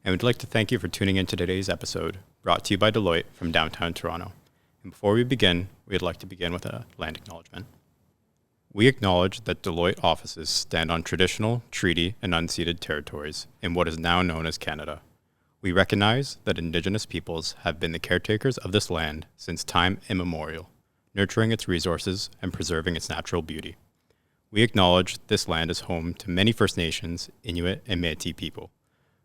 and we'd like to thank you for tuning in to today's episode, brought to you by Deloitte from downtown Toronto. And before we begin, we'd like to begin with a land acknowledgement. We acknowledge that Deloitte offices stand on traditional, treaty, and unceded territories in what is now known as Canada. We recognize that Indigenous peoples have been the caretakers of this land since time immemorial, nurturing its resources and preserving its natural beauty. We acknowledge this land is home to many First Nations, Inuit, and Métis people,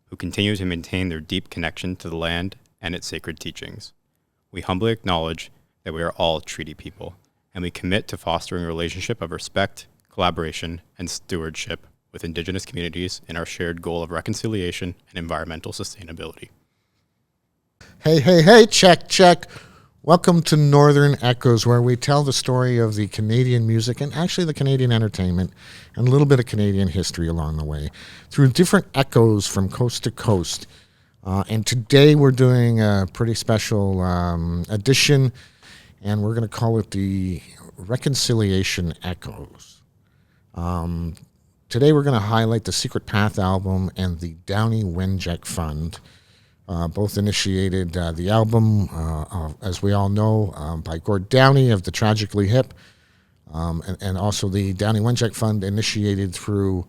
who continue to maintain their deep connection to the land and its sacred teachings. We humbly acknowledge that we are all treaty people, and we commit to fostering a relationship of respect, collaboration, and stewardship with Indigenous communities in our shared goal of reconciliation and environmental sustainability. Hey, check. Welcome to Northern Echoes, where we tell the story of the Canadian music and actually the Canadian entertainment and a little bit of Canadian history along the way through different echoes from coast to coast. And today we're doing a pretty special edition, and we're going to call it the Reconciliation Echoes. Today we're going to highlight the Secret Path album and the Downie and Wenjack Fund. Both initiated the album, as we all know, by Gord Downie of the Tragically Hip, and also the Downie and Wenjack Fund initiated through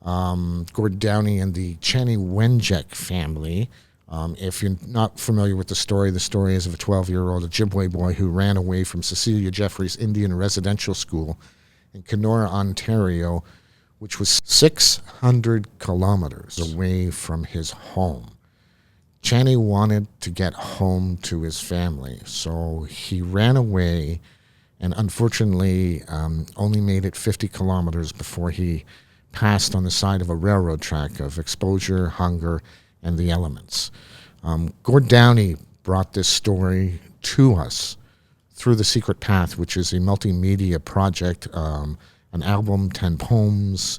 Gord Downie and the Chanie Wenjack family. If you're not familiar with the story is of a 12-year-old Ojibwe boy who ran away from Cecilia Jeffrey's Indian Residential School in Kenora, Ontario, which was 600 kilometers away from his home. Chanie wanted to get home to his family, so he ran away and unfortunately only made it 50 kilometers before he passed on the side of a railroad track of exposure, hunger, and the elements. Gord Downie brought this story to us through The Secret Path, which is a multimedia project, an album, 10 poems,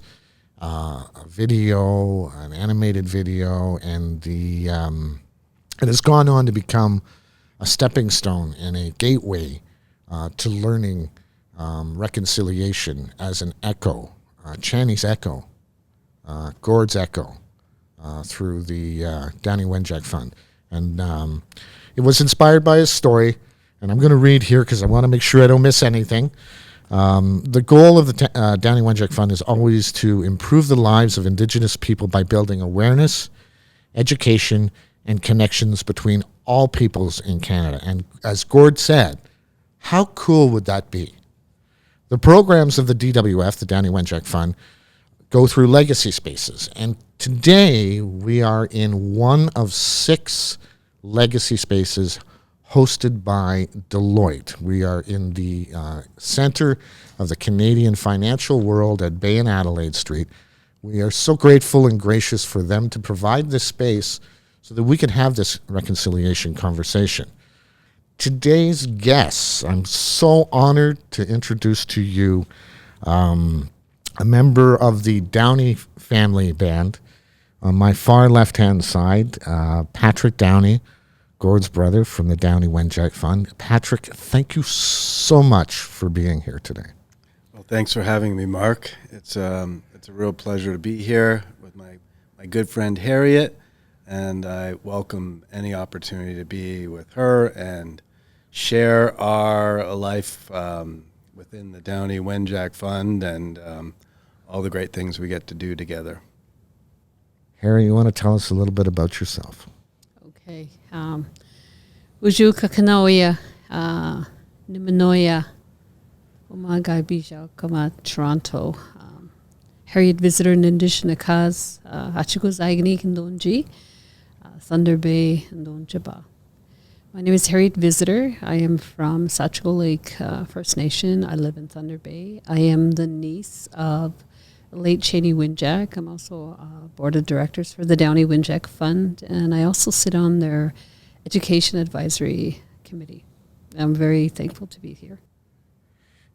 a video, an animated video, and it has gone on to become a stepping stone and a gateway to learning reconciliation as an echo, Chanie's echo, Gord's echo, through the Downie and Wenjack Fund. And it was inspired by his story, and I'm going to read here because I want to make sure I don't miss anything. The goal of the Downie and Wenjack Fund is always to improve the lives of Indigenous people by building awareness, education, and connections between all peoples in Canada. And as Gord said, how cool would that be? The programs of the DWF, the Downie and Wenjack Fund, go through legacy spaces. And today we are in one of 6 legacy spaces hosted by Deloitte. We are in the center of the Canadian financial world at Bay and Adelaide Street. We are so grateful and gracious for them to provide this space so that we can have this reconciliation conversation. Today's guests, I'm so honored to introduce to you a member of the Downie family band. On my far left-hand side, Patrick Downie, Gord's brother from the Downie and Wenjack Fund. Patrick, thank you so much for being here today. Well, thanks for having me, Mark. It's a real pleasure to be here with my good friend Harriet, and I welcome any opportunity to be with her and share our life within the Downie and Wenjack Fund and all the great things we get to do together. Harry, you want to tell us a little bit about yourself? Okay. Uju kakanoia, nimanoia, umagai bija kama Toronto. Harriet visitor in Anishinaabe, Hachiko Zaigani Ndonji, Thunder Bay Ndonjaba. My name is Harriet Visitor. I am from Satchel Lake First Nation. I live in Thunder Bay. I am the niece of late Chanie Wenjack. I'm also board of directors for the Downie and Wenjack Fund, and I also sit on their education advisory committee. I'm very thankful to be here.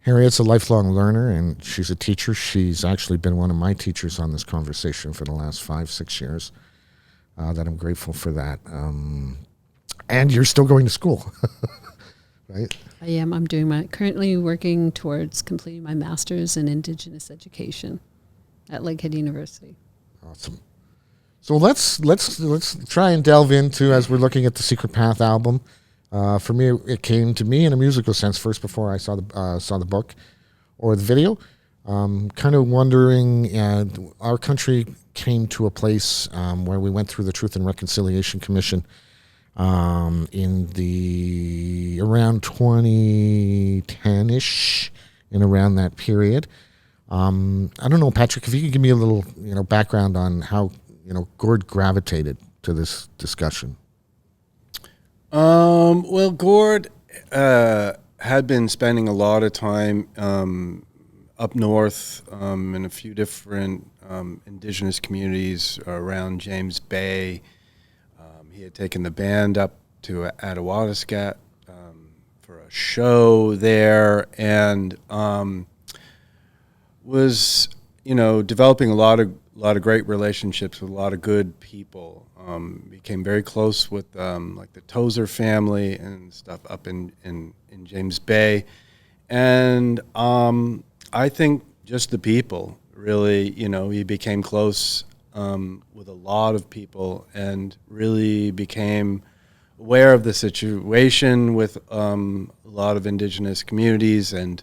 Harriet's a lifelong learner, and she's a teacher. She's actually been one of my teachers on this conversation for the last 5-6 years. That I'm grateful for that. And you're still going to school, right? I am. I'm currently working towards completing my master's in Indigenous education at Lakehead University. Awesome. So let's try and delve into, as we're looking at the Secret Path album. For me, it came to me in a musical sense first before I saw the book or the video. Kind of wondering, our country came to a place where we went through the Truth and Reconciliation Commission in the around 2010-ish, in around that period. I don't know, Patrick, if you could give me a little, background on how, Gord gravitated to this discussion. Well, Gord had been spending a lot of time up north in a few different indigenous communities around James Bay. He had taken the band up to Attawataskat for a show there, and was developing a lot of great relationships with a lot of good people. Became very close with like the Tozer family and stuff up in James Bay, and I think just the people really, he became close with a lot of people and really became aware of the situation with a lot of indigenous communities, and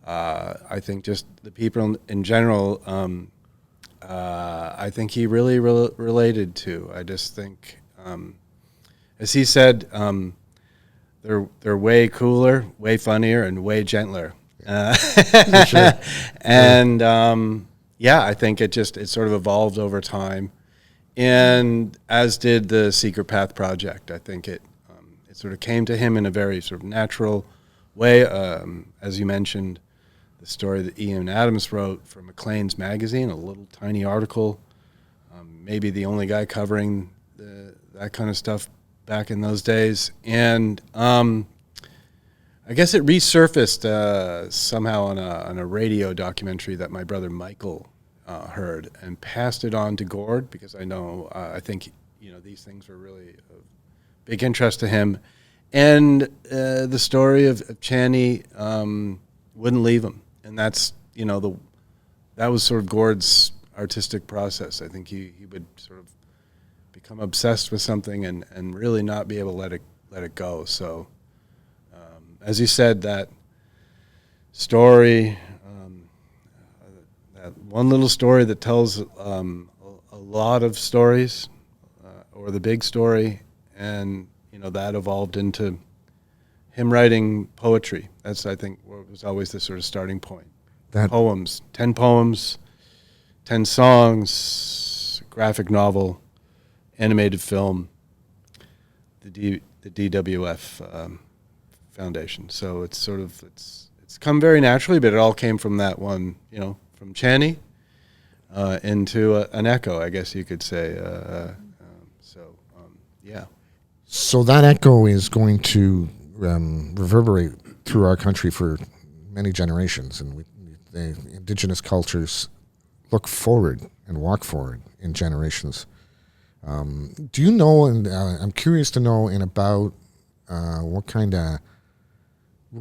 I think just the people in general. I think he really related to. I just think, as he said, they're way cooler, way funnier, and way gentler. Sure. And I think it sort of evolved over time, and as did the Secret Path project. I think it sort of came to him in a very sort of natural way. As you mentioned, the story that Ian Adams wrote for Maclean's magazine, a little tiny article, maybe the only guy covering that kind of stuff back in those days. And I guess it resurfaced somehow on a radio documentary that my brother Michael heard and passed it on to Gord, because I think these things were really of big interest to him. And the story of Chanie wouldn't leave him. And that's, that was sort of Gord's artistic process. I think he would sort of become obsessed with something and really not be able to let it go. So, as you said, that story, that one little story that tells a lot of stories, or the big story, and that evolved into him writing poetry. That's, I think, what was always the sort of starting point. Poems, 10 poems, 10 songs, graphic novel, animated film, the DWF Foundation. So it's sort of, it's come very naturally, but it all came from that one, from Chanie into an echo, I guess you could say. So that echo is going to reverberate through our country for many generations, and the indigenous cultures look forward and walk forward in generations. Do you know, and I'm curious to know, in about what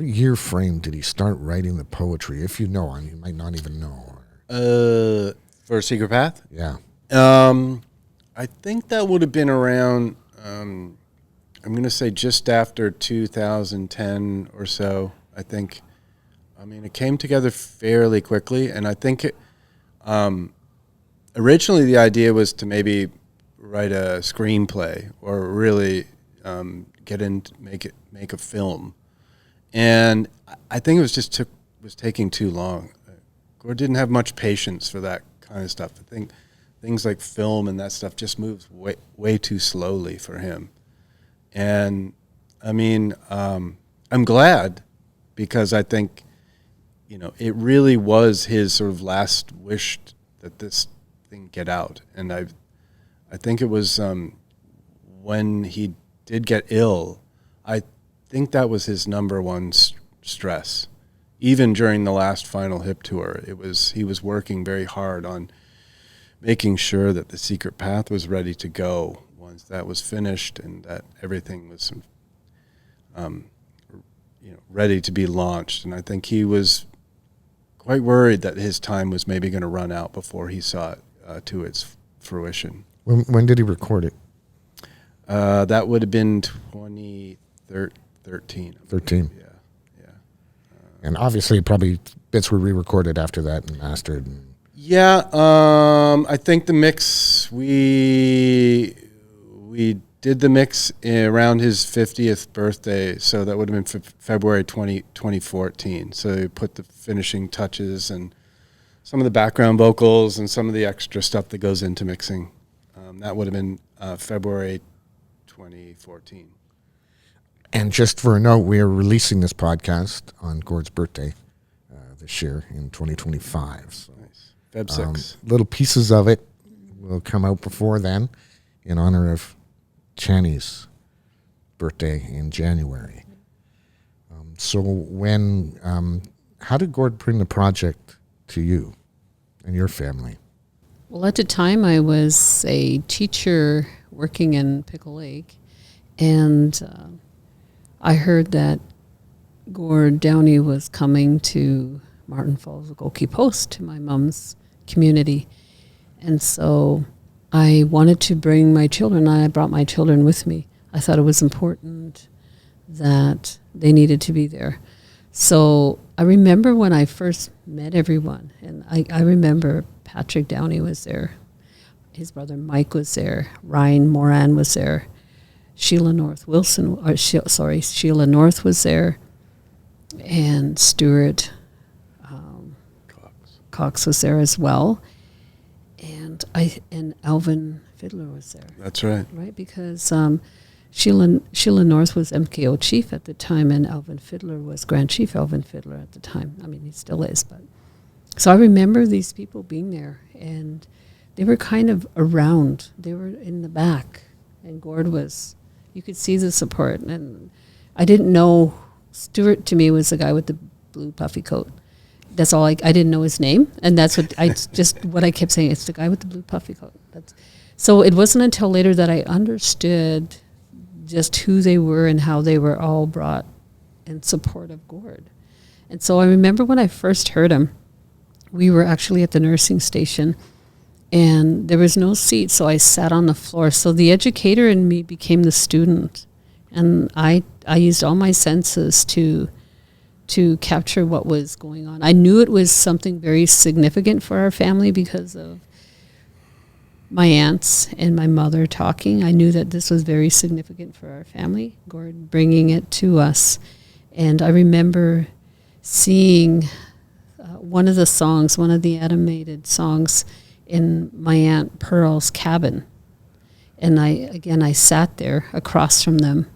year frame did he start writing the poetry? If you know, you might not even know. For Secret Path? Yeah. I think that would have been around, I'm going to say just after 2010 or so. I think, it came together fairly quickly, and I think originally the idea was to maybe write a screenplay or really make a film, and I think it was taking too long. Gord didn't have much patience for that kind of stuff. I think things like film and that stuff just moves way too slowly for him. And I'm glad, because I think, it really was his sort of last wish that this thing get out. And I think it was when he did get ill, I think that was his number one stress. Even during the last final hip tour, he was working very hard on making sure that the Secret Path was ready to go once that was finished, and that everything was ready to be launched. And I think he was quite worried that his time was maybe going to run out before he saw it to its fruition. When did he record it? That would have been 2013. 13. Yeah. And obviously, probably bits were re-recorded after that and mastered. Yeah, I think the mix, we did the mix around his 50th birthday, so that would have been February 2014. So we put the finishing touches and some of the background vocals and some of the extra stuff that goes into mixing. That would have been February 2014. And just for a note, we are releasing this podcast on Gord's birthday this year in 2025. So, Nice. Feb 6. Little pieces of it will come out before then in honor of Chanie's birthday in January. So how did Gord bring the project to you and your family? Well, at the time, I was a teacher working in Pickle Lake, and I heard that Gord Downie was coming to Martin Falls, Ogoki Post, to my mom's community. And so I wanted to bring my children, and I brought my children with me. I thought it was important that they needed to be there. So I remember when I first met everyone, and I remember Patrick Downie was there. His brother Mike was there. Ryan Moran was there. Sheila North was there. And Stuart Cox was there as well. And Alvin Fiddler was there. That's right. Right, because Sheila North was MKO chief at the time, and Alvin Fiddler was Grand Chief Alvin Fiddler at the time. I mean, he still is, but so I remember these people being there, and they were kind of around. They were in the back, and Gord was. You could see the support, and I didn't know. Stuart to me was the guy with the blue puffy coat. That's all. I didn't know his name, and that's what I kept saying. It's the guy with the blue puffy coat. So it wasn't until later that I understood just who they were and how they were all brought in support of Gord. And so I remember when I first heard him, we were actually at the nursing station, and there was no seat, so I sat on the floor. So the educator in me became the student, and I used all my senses to capture what was going on. I knew it was something very significant for our family because of my aunts and my mother talking. I knew that this was very significant for our family, Gord bringing it to us. And I remember seeing one of the animated songs in my Aunt Pearl's cabin. And I sat there across from them,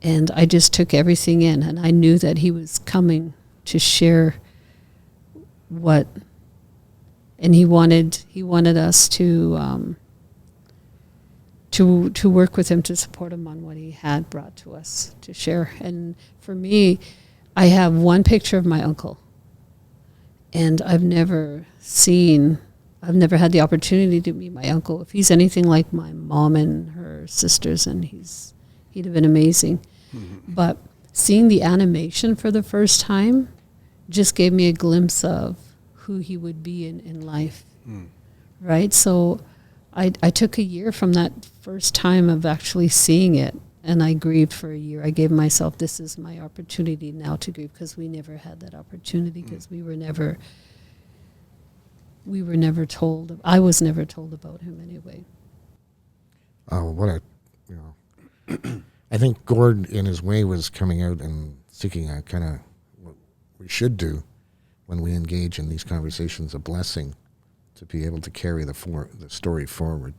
and I just took everything in, and I knew that he was coming to share and he wanted us to work with him, to support him on what he had brought to us to share. And for me, I have one picture of my uncle, and I've never had the opportunity to meet my uncle. If he's anything like my mom and her sisters, and he'd have been amazing. Mm-hmm. But seeing the animation for the first time just gave me a glimpse of who he would be in life, right? So I took a year from that first time of actually seeing it, and I grieved for a year. I gave myself, this is my opportunity now to grieve, because we never had that opportunity, because we were never told. I was never told about him anyway. I think Gord, in his way, was coming out and seeking a kind of what we should do when we engage in these conversations, a blessing to be able to carry the story forward.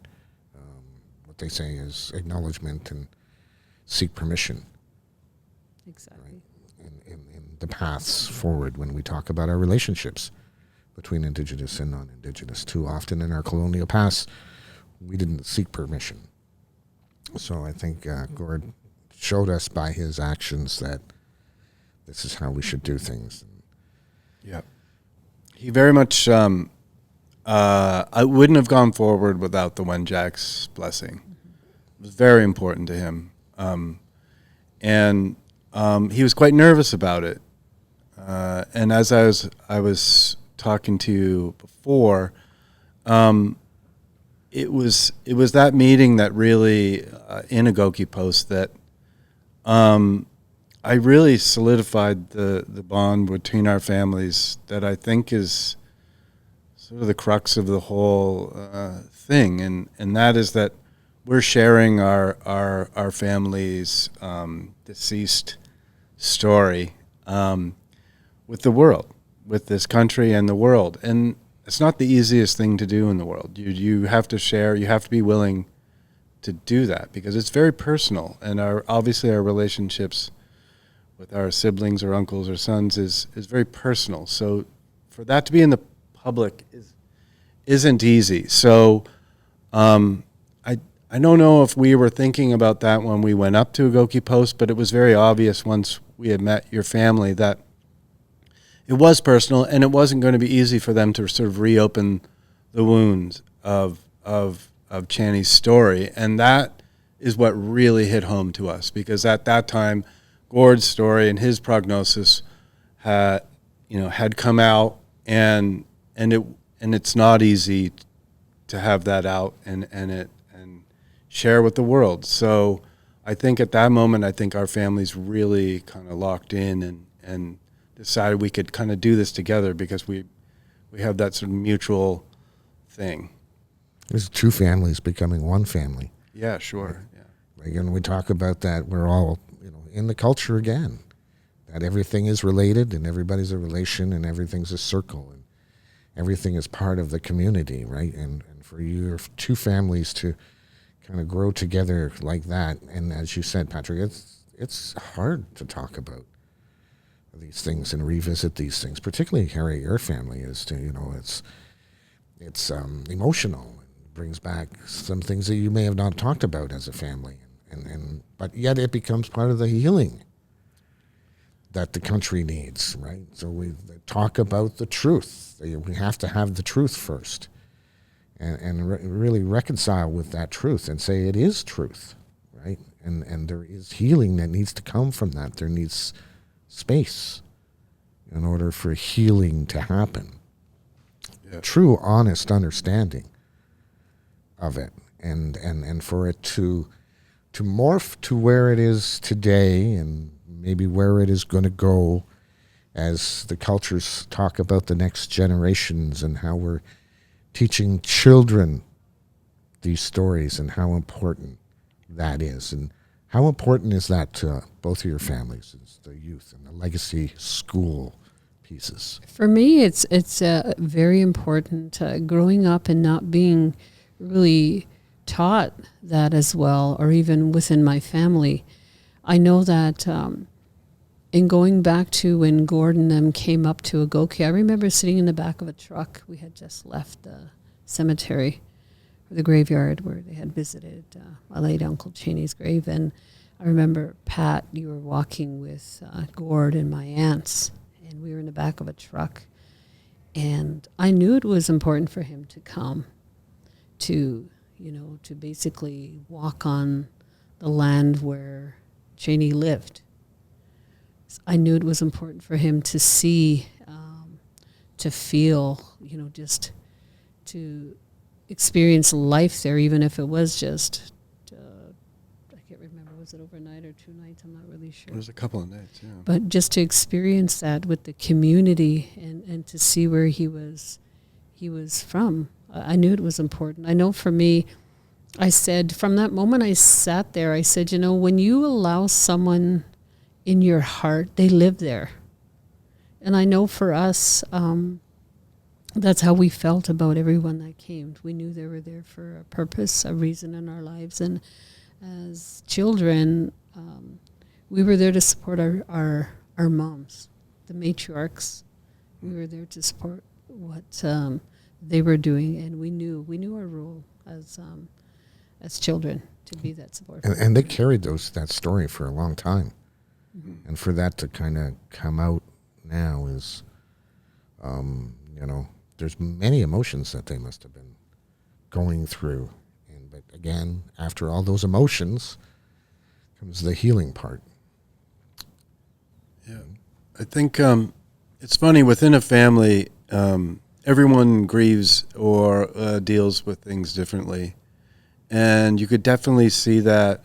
What they say is acknowledgement and seek permission. Exactly. Right? In the paths forward when we talk about our relationships between Indigenous and non-Indigenous. Too often in our colonial past, we didn't seek permission. So I think Gord showed us by his actions that this is how we should do things. Yeah. He very much, I wouldn't have gone forward without the Wenjack's blessing. It was very important to him. And he was quite nervous about it. And as I was talking to you before, it was that meeting that really in Ogoki Post that I really solidified the bond between our families that I think is sort of the crux of the whole thing, and that is that we're sharing our family's deceased story with the world, with this country and the world. And it's not the easiest thing to do in the world. You have to share, you have to be willing to do that because it's very personal. And obviously our relationships with our siblings or uncles or sons is very personal. So for that to be in the public isn't easy. So I don't know if we were thinking about that when we went up to Ogoki Post, but it was very obvious once we had met your family that it was personal, and it wasn't going to be easy for them to sort of reopen the wounds of Chanie's story. And that is what really hit home to us, because at that time, Gord's story and his prognosis had come out, and it's not easy to have that out and share with the world. So I think at that moment, I think our families really kind of locked in and decided we could kind of do this together because we have that sort of mutual thing. There's two families becoming one family. Yeah, sure. Yeah. Again, we talk about that. We're all, in the culture again, that everything is related and everybody's a relation and everything's a circle and everything is part of the community, right? And for your two families to kind of grow together like that, and as you said, Patrick, it's hard to talk about these things and revisit these things, particularly Harry, your family is to, it's emotional. It brings back some things that you may have not talked about as a family, but yet it becomes part of the healing that the country needs, right? So we talk about the truth. We have to have the truth first and really reconcile with that truth and say it is truth, right? And there is healing that needs to come from that. There needs space in order for healing to happen. Yeah. True, honest understanding of it, and for it to morph to where it is today, and maybe where it is going to go as the cultures talk about the next generations and how we're teaching children these stories and how important that is. And how important is that to both of your families, is the youth and the legacy school pieces? For me, it's very important growing up and not being really taught that as well, or even within my family. I know that in going back to when Gord and them came up to Ogoki, I remember sitting in the back of a truck. We had just left the cemetery, or the graveyard where they had visited my late Uncle Chanie's grave. And I remember, Pat, you were walking with Gord and my aunts, and we were in the back of a truck. And I knew it was important for him to come to basically walk on the land where Chanie lived. I knew it was important for him to see, to feel, just to experience life there, even if it was just, I can't remember, was it overnight or 2 nights? I'm not really sure. It was a couple of nights, yeah. But just to experience that with the community and to see where he was from. I knew it was important. I know for me, I said, from that moment I sat there, I said, when you allow someone in your heart, they live there. And I know for us, that's how we felt about everyone that came. We knew they were there for a purpose, a reason in our lives. And as children, we were there to support our moms, the matriarchs. We were there to support what they were doing, and we knew our role as children to be that support. And they carried that story for a long time. Mm-hmm. And for that to kind of come out now is, there's many emotions that they must have been going through. But again, after all those emotions comes the healing part. Yeah. I think it's funny, within a family, everyone grieves or deals with things differently. And you could definitely see that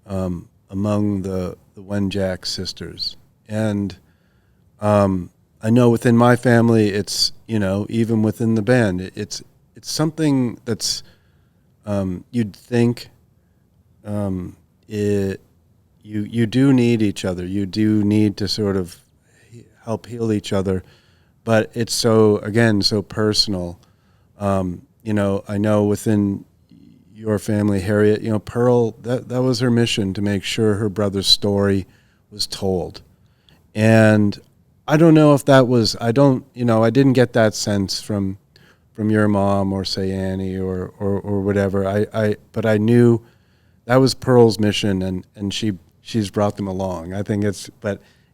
among the Wenjack sisters. And I know within my family, it's, even within the band, it's something that's, you'd think you do need each other. You do need to sort of help heal each other. But it's so personal. I know within your family, Harriet, Pearl, that was her mission, to make sure her brother's story was told. And I don't know if that was, I didn't get that sense from your mom or say Annie or whatever. But I knew that was Pearl's mission, and she's brought them along. I think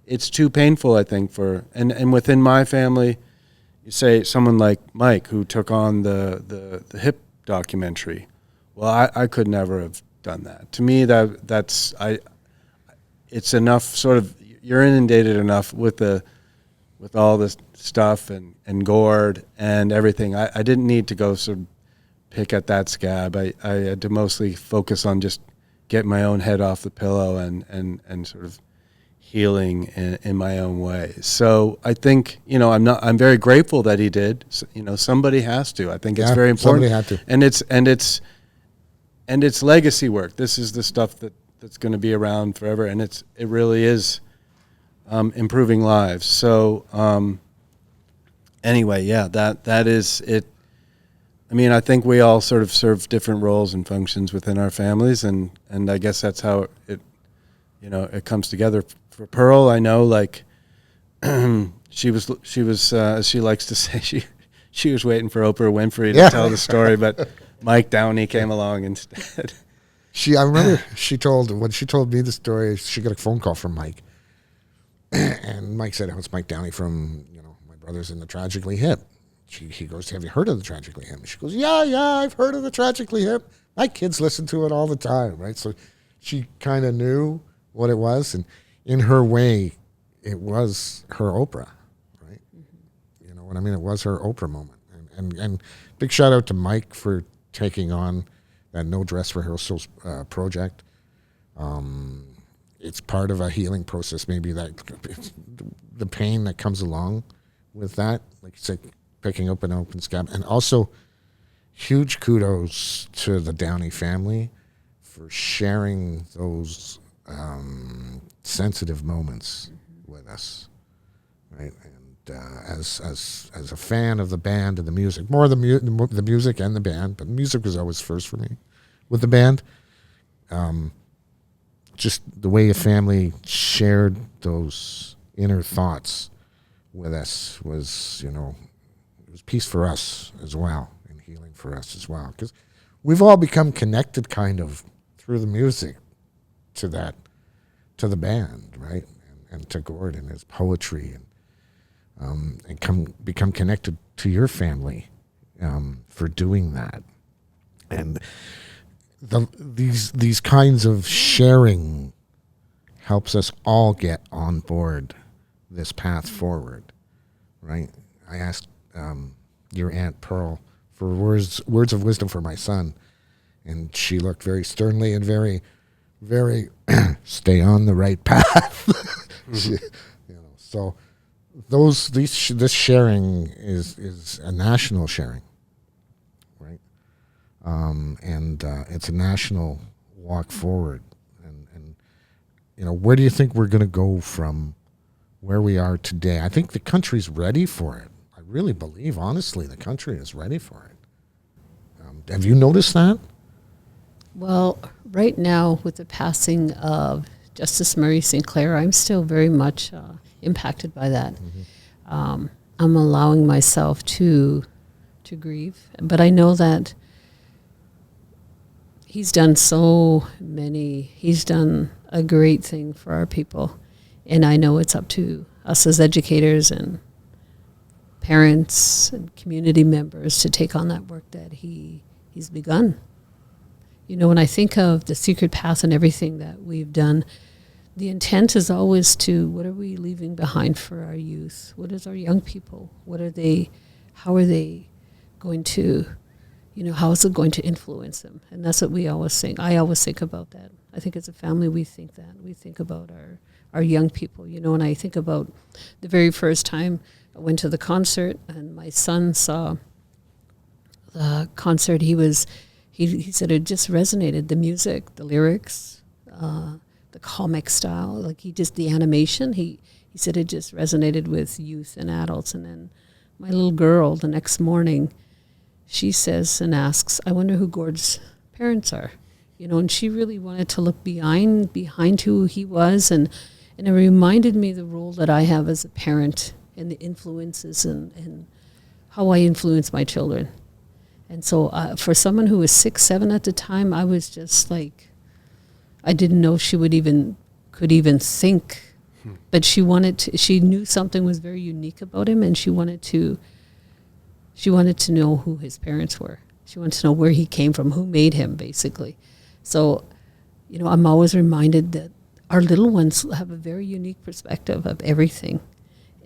it's too painful, I think, and within my family, you say someone like Mike, who took on the hip documentary. Well, I could never have done that. To me, it's enough. Sort of, you're inundated enough with all this stuff and Gord and everything. I didn't need to go sort of pick at that scab. I had to mostly focus on just getting my own head off the pillow and sort of healing in my own way. So I think, I'm very grateful that he did. So, somebody has to. I think it's very important. Somebody had to. And it's legacy work. This is the stuff that's going to be around forever, and it really is improving lives. So anyway, yeah, that is it. I mean, I think we all sort of serve different roles and functions within our families, and I guess that's how it comes together. For Pearl, I know, like, she was as she likes to say, she was waiting for Oprah Winfrey to tell the story, but Mike Downie came along instead. I remember when she told me the story, she got a phone call from Mike. And Mike said, it's Mike Downie from, my brother's in the Tragically Hip. He goes, have you heard of the Tragically Hip? She goes, yeah, I've heard of the Tragically Hip. My kids listen to it all the time, right? So she kind of knew what it was. And in her way, it was her Oprah, right? Mm-hmm. You know what I mean? It was her Oprah moment. And big shout out to Mike for taking on that No Dress Rehearsals project. It's part of a healing process, maybe that the pain that comes along with that, like you said, picking up an open scab. And also, huge kudos to the Downie family for sharing those sensitive moments with us, right? And as a fan of the band and the music, more the music and the band, but music was always first for me with the band. Just the way a family shared those inner thoughts with us was, it was peace for us as well and healing for us as well. Because we've all become connected kind of through the music to the band, right? And to Gord and his poetry and become connected to your family for doing that. And these kinds of sharing helps us all get on board this path forward, right? I asked your Aunt Pearl for words of wisdom for my son, and she looked very sternly and very, very stay on the right path. So this sharing is a national sharing, right? And it's a national walk forward. And where do you think we're going to go from where we are today? I think the country's ready for it. I really believe, honestly, the country is ready for it. Have you noticed that? Well, right now, with the passing of Justice Murray St. Clair, I'm still very much impacted by that. Mm-hmm. I'm allowing myself to grieve, but I know that he's done he's done a great thing for our people, and I know it's up to us as educators and parents and community members to take on that work that he's begun. When I think of the secret path and everything that we've done, the intent is always what are we leaving behind for our youth? What is our young people? What are they how are they going to, how is it going to influence them? And that's what we always think. I always think about that. I think as a family, we think that. We think about our young people, and I think about the very first time I went to the concert and my son saw the concert. He said it just resonated, the music, the lyrics, the comic style, the animation. He said it just resonated with youth and adults. And then my little girl, the next morning, she says and asks, I wonder who Gord's parents are. And she really wanted to look behind who he was. And it reminded me the role that I have as a parent and the influences and how I influence my children. And so for someone who was 6, 7 at the time, I was just like, I didn't know she could even think. But she knew something was very unique about him, and she wanted to know who his parents were. She wanted to know where he came from, who made him, basically. So, I'm always reminded that our little ones have a very unique perspective of everything,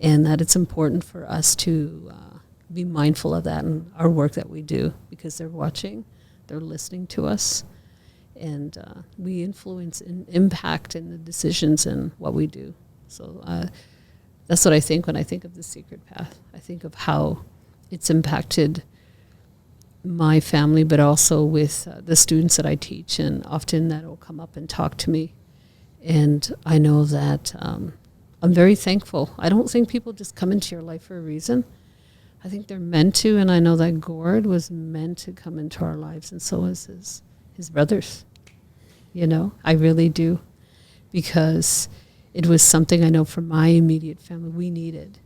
and that it's important for us to be mindful of that in our work that we do, because they're watching, they're listening to us, and we influence and impact in the decisions and what we do. So that's what I think when I think of The Secret Path. I think of how it's impacted my family, but also with the students that I teach, and often that will come up and talk to me. And I know that I'm very thankful. I don't think people just come into your life for a reason. I think they're meant to, and I know that Gord was meant to come into our lives, and so is his brothers. I really do, because it was something I know for my immediate family we needed.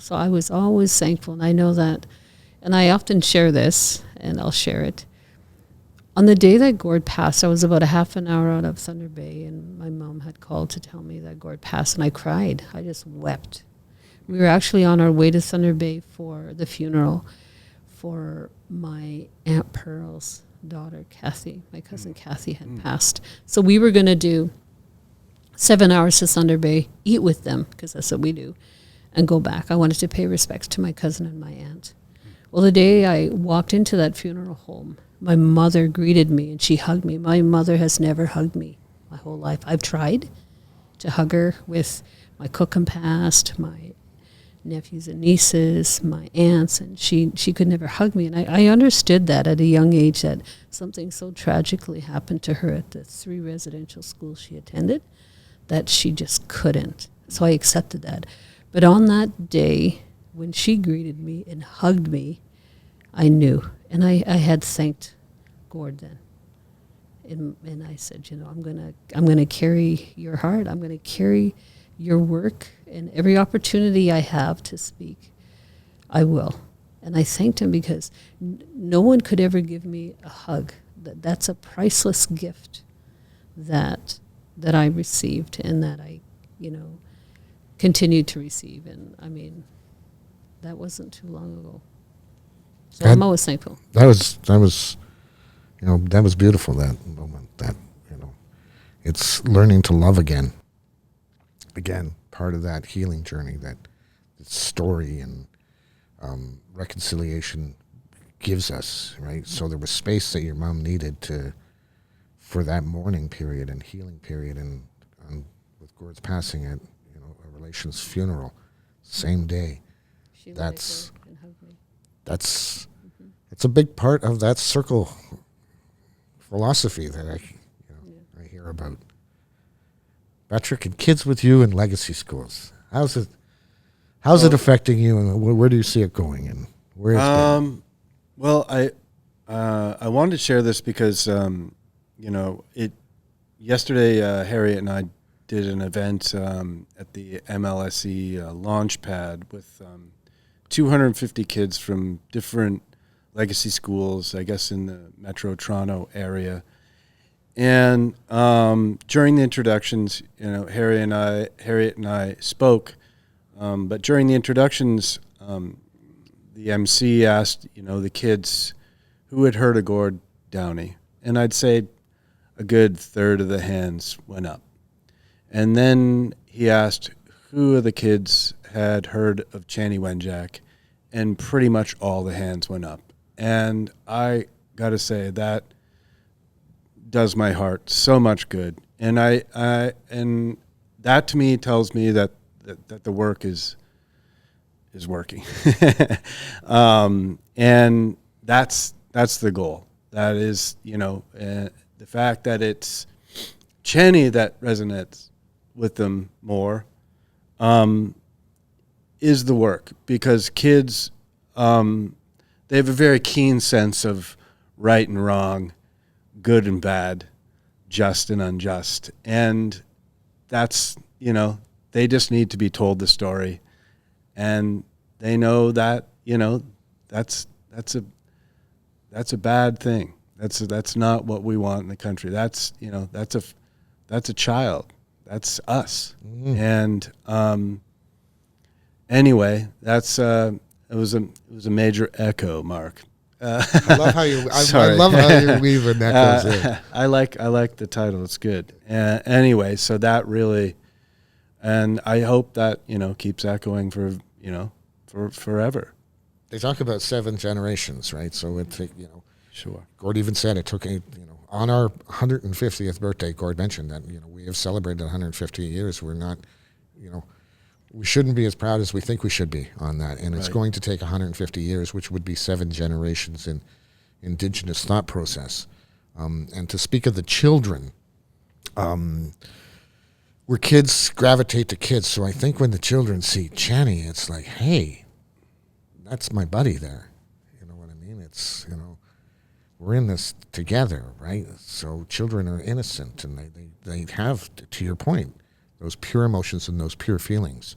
So I was always thankful, and I know that, and I often share this, and I'll share it. On the day that Gord passed, I was about a half an hour out of Thunder Bay, and my mom had called to tell me that Gord passed, and I cried. I just wept. We were actually on our way to Thunder Bay for the funeral for my Aunt Pearl's daughter, Kathy. My cousin Kathy had passed. So we were going to do 7 hours to Thunder Bay, eat with them, because that's what we do, and go back. I wanted to pay respects to my cousin and my aunt. Well, the day I walked into that funeral home, my mother greeted me, and she hugged me. My mother has never hugged me my whole life. I've tried to hug her with my cook and past, my nephews and nieces, my aunts, and she could never hug me. And I understood that at a young age, that something so tragically happened to her at the 3 residential schools she attended that she just couldn't. So I accepted that. But on that day, when she greeted me and hugged me, I knew. And I had thanked Gord then. And I said, I'm gonna carry your heart. I'm gonna carry your work, and every opportunity I have to speak, I will. And I thanked him, because no one could ever give me a hug. That's a priceless gift that I received, and that I, continued to receive. And I mean, that wasn't too long ago. So I'm always thankful. That was that was beautiful, that moment. That it's learning to love again. Again, part of that healing journey, that story and reconciliation gives us, right? So there was space that your mom needed for that mourning period and healing period, and with Gord's passing at a relation's funeral, same day. She that's and hugged me. That's it's a big part of that circle philosophy that I hear about. Patrick, and kids with you in legacy schools, how's it affecting you, and where do you see it going, and where it's been? Well, I wanted to share this because yesterday Harriet and I did an event at the MLSE launch pad with 250 kids from different legacy schools, I guess in the Metro Toronto area. And during the introductions, Harriet and I spoke. But during the introductions, the MC asked, the kids who had heard of Gord Downie, and I'd say a good third of the hands went up. And then he asked who of the kids had heard of Chanie Wenjack, and pretty much all the hands went up. And I got to say that does my heart so much good. And and that to me tells me that the work is working. And that's the goal. That is, the fact that it's Chanie that resonates with them more is the work, because kids, they have a very keen sense of right and wrong, good and bad, just and unjust. And that's, they just need to be told the story. And they know that, that's a bad thing. That's not what we want in the country. That's a child. That's us. And anyway, it was a major echo, Mark. I love how you. I love how you weave an echoes in. I like the title. It's good. Anyway, so that really, and I hope that keeps echoing for forever. They talk about 7 generations, right? So it Sure. Gord even said it took on our 150th birthday. Gord mentioned that we have celebrated 150 years. We're not, we shouldn't be as proud as we think we should be on that, and it's going to take 150 years, which would be 7 generations in Indigenous thought process. And to speak of the children, where kids gravitate to kids, so I think when the children see Chanie, it's like, hey, that's my buddy there. You know what I mean? It's we're in this together, right? So children are innocent, and they have, to your point, those pure emotions and those pure feelings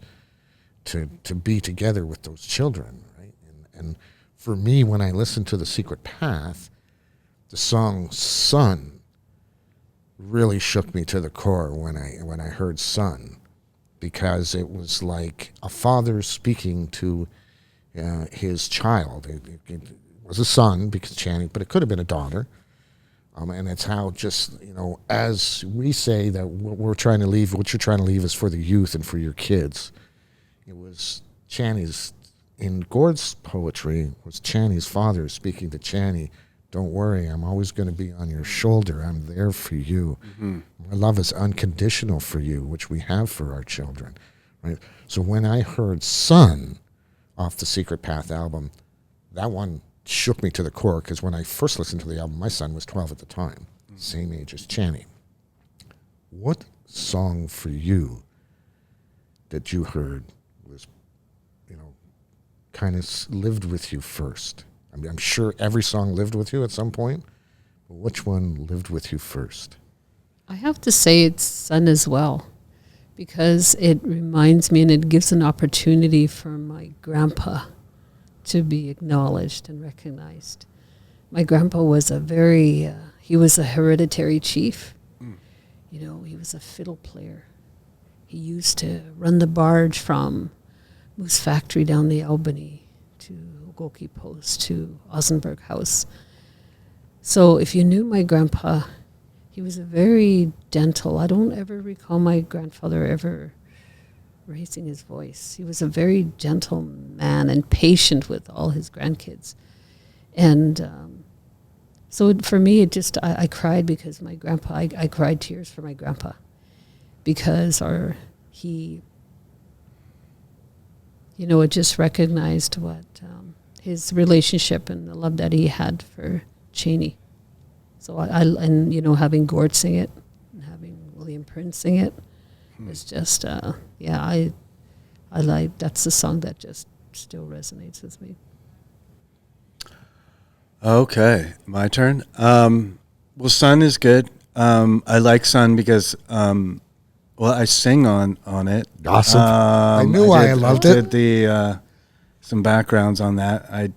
to be together with those children, right? And for me, when I listened to The Secret Path, the song Son really shook me to the core when I heard Son, because it was like a father speaking to his child. It was a son, because Chanie, but it could have been a daughter. And it's how just, as we say that what you're trying to leave is for the youth and for your kids. It was Chanie's, in Gord's poetry, was Chanie's father speaking to Chanie, don't worry, I'm always going to be on your shoulder. I'm there for you. Mm-hmm. My love is unconditional for you, which we have for our children, right? So when I heard Son off the Secret Path album, that one shook me to the core, because when I first listened to the album, my son was 12 at the time, same age as Chanie. What song for you that you heard was, kind of lived with you first? I mean, I'm sure every song lived with you at some point, but which one lived with you first? I have to say it's Son as well, because it reminds me and it gives an opportunity for my grandpa to be acknowledged and recognized. My grandpa was he was a hereditary chief. He was a fiddle player. He used to run the barge from Moose Factory down the Albany to Ogoki Post to Osenberg House. So if you knew my grandpa, he was a very gentle. I don't ever recall my grandfather ever raising his voice. He was a very gentle man and patient with all his grandkids. And so for me, I cried because my grandpa, I cried tears for my grandpa, because it just recognized what his relationship and the love that he had for Chanie. So having Gord sing it and having William Prince sing it, it's just, I like, that's the song that just still resonates with me. Okay, my turn. Well, Son is good. I like Son because, I sing on it. Awesome. I knew I loved it. I did some backgrounds on that. I'm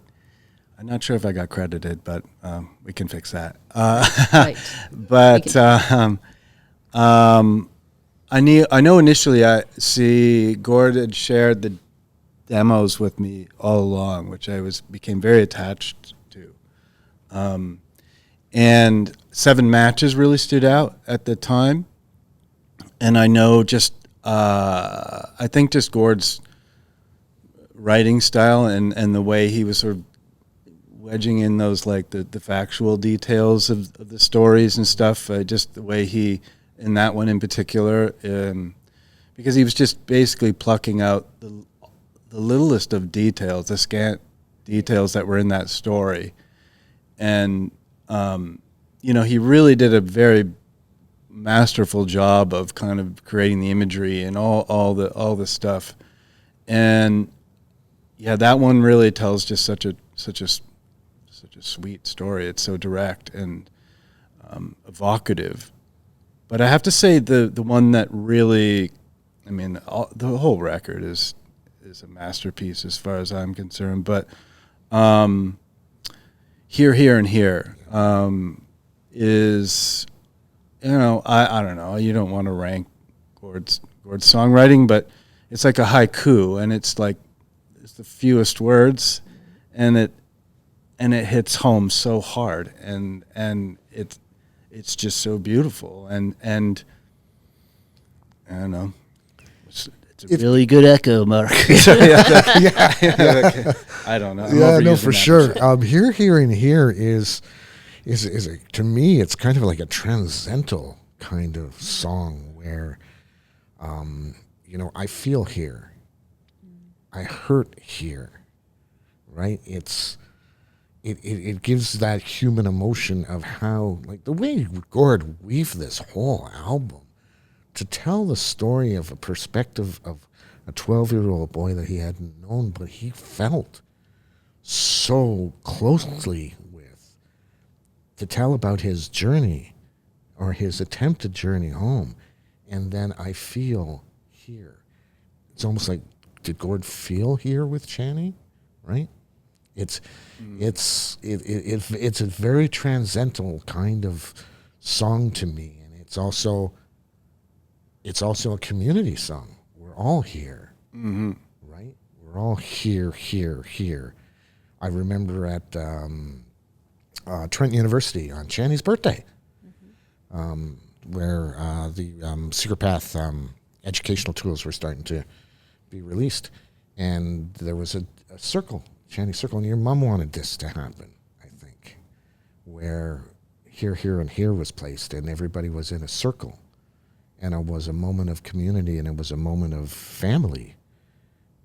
not sure if I got credited, but we can fix that. Right. But I know initially Gord had shared the demos with me all along, which I became very attached to. And 7 Matches really stood out at the time. And I know I think Gord's writing style and the way he was sort of wedging in those like the factual details of the stories and stuff. Just the way he, in that one in particular, because he was just basically plucking out the littlest of details, the scant details that were in that story. And, he really did a very masterful job of kind of creating the imagery and all the stuff. And yeah, that one really tells just such a sweet story. It's so direct and evocative. But I have to say the one that really, the whole record is a masterpiece as far as I'm concerned. But Here, Here, and Here is, I don't know. You don't want to rank Gord's songwriting, but it's like a haiku, and it's the fewest words, and it hits home so hard, and it's just so beautiful, and I don't know. It's a really good echo, Mark. Yeah. I don't know. Yeah, no, for sure. Here, Here, and Here is to me, it's kind of like a transcendental kind of song where, I feel here, I hurt here, right? It gives that human emotion of how, like the way Gord weaved this whole album to tell the story of a perspective of a 12-year-old boy that he hadn't known, but he felt so closely with, to tell about his journey or his attempted journey home. And then I feel here. It's almost like, did Gord feel here with Chanie? Right? It's a very transcendental kind of song to me, and it's also a community song. We're all here, right? We're all here, here, here. I remember at Trent University on Chanie's birthday, where the Secret Path educational tools were starting to be released, and there was a circle, Chanie Circle, and your mom wanted this to happen, I think, where Here, Here, and Here was placed, and everybody was in a circle. And it was a moment of community, and it was a moment of family,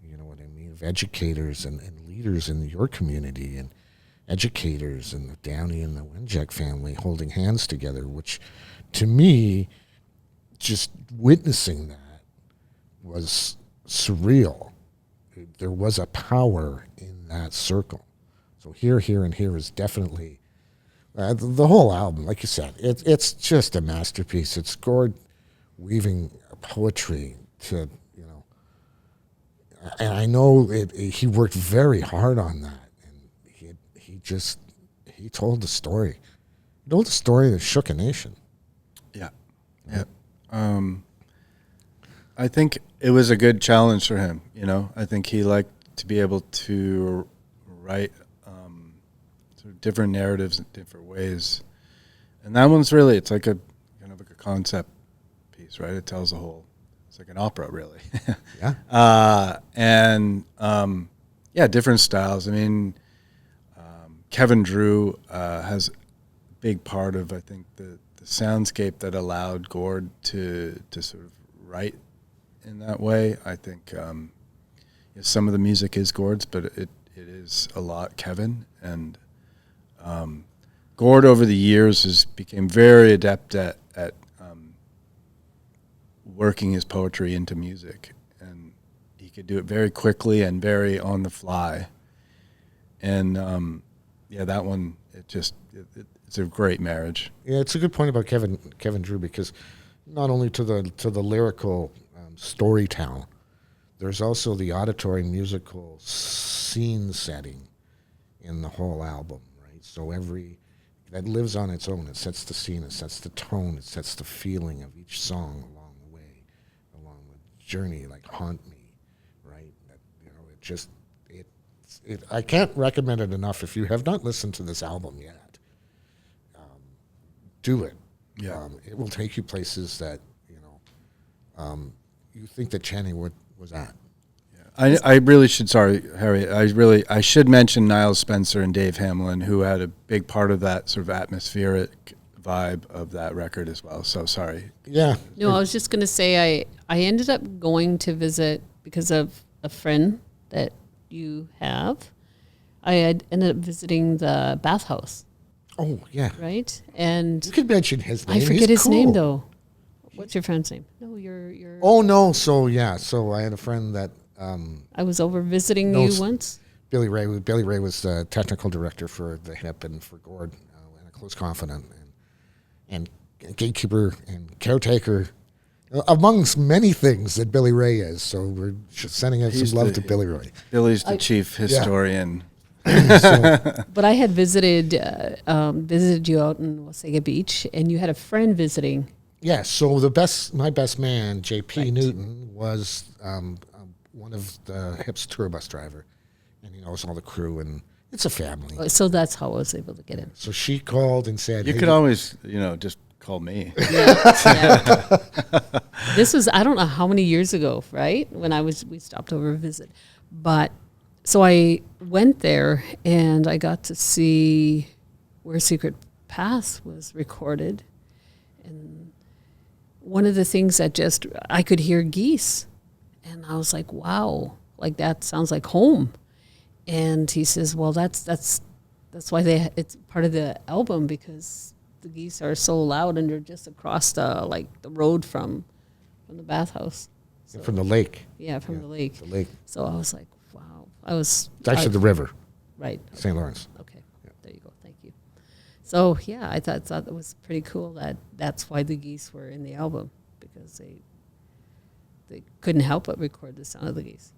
you know what I mean, of educators and leaders in your community, and educators and the Downie and the Wenjack family holding hands together, which to me, just witnessing that was surreal. There was a power in that circle. So Here, Here, and Here is definitely, the whole album, like you said, it's just a masterpiece. It's Gord weaving poetry to, and I know he worked very hard on that, and he told the story. He told the story that shook a nation. Yeah. I think it was a good challenge for him. I think he liked to be able to write sort of different narratives in different ways, and that one's really, it's like a kind of like a concept piece, right? It tells a whole. It's like an opera, really. Yeah. Different styles. I mean, Kevin Drew has a big part of, I think, the soundscape that allowed Gord to sort of write in that way. I think some of the music is Gord's, but it is a lot Kevin. And Gord over the years became very adept at working his poetry into music, and he could do it very quickly and very on the fly. And that one, it's a great marriage. Yeah, it's a good point about Kevin Drew, because not only to the lyrical storytelling, there's also the auditory musical scene setting in the whole album, right? So that lives on its own. It sets the scene, it sets the tone, it sets the feeling of each song along the way, along the journey, like Haunt Me, right? I can't recommend it enough. If you have not listened to this album yet, do it. Yeah. It will take you places that, you think that Chanie was at. Yeah. I really should, sorry, Harriet, I should mention Niles Spencer and Dave Hamlin, who had a big part of that sort of atmospheric vibe of that record as well. So sorry. Yeah. No, I was just going to say I ended up going to visit because of a friend that you have. I had ended up visiting the bathhouse, Oh, yeah. right? And You could mention his name. I forget He's his name cool. though. What's your friend's name? No, you're. Oh, no. So, yeah. So I had a friend that I was over visiting No, you once. Billy Ray. Billy Ray was the technical director for the HIP and for Gord, and a close confidant and gatekeeper and caretaker, amongst many things that Billy Ray is. So we're just sending out He's some love the- to Billy Ray. Billy's the chief historian. But I had visited you out in Wasaga Beach, and you had a friend visiting. Yeah. So my best man, JP Newton, was one of the HIP's tour bus driver, and he knows all the crew, and it's a family. So that's how I was able to get in. So she called and said, You "Hey, could always, just call me. Yeah. This was, I don't know how many years ago, right? When we stopped over to visit. But so I went there and I got to see where Secret Path was recorded. And one of the things that I could hear geese. And I was like, wow, like that sounds like home. And he says, well, that's why it's part of the album, because the geese are so loud and they're just across the road from the bathhouse. So, from the lake. yeah, from the lake. The lake. So I was like, wow. It's actually the river, right. St. Lawrence. Okay. There you go. Thank you. So yeah, I thought it was pretty cool that's why the geese were in the album, because they couldn't help but record the sound of the geese.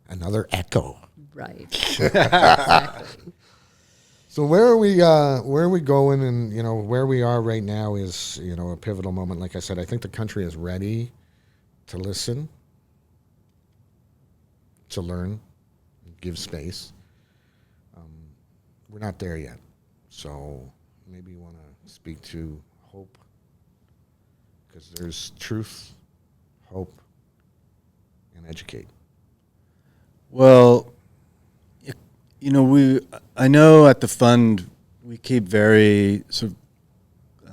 Another echo. Right. Exactly. So where are we going? And where we are right now is a pivotal moment. Like I said, I think the country is ready to listen, to learn, give space. We're not there yet, so maybe you want to speak to hope, because there's truth, hope, and educate. Well, I know at the fund we keep very sort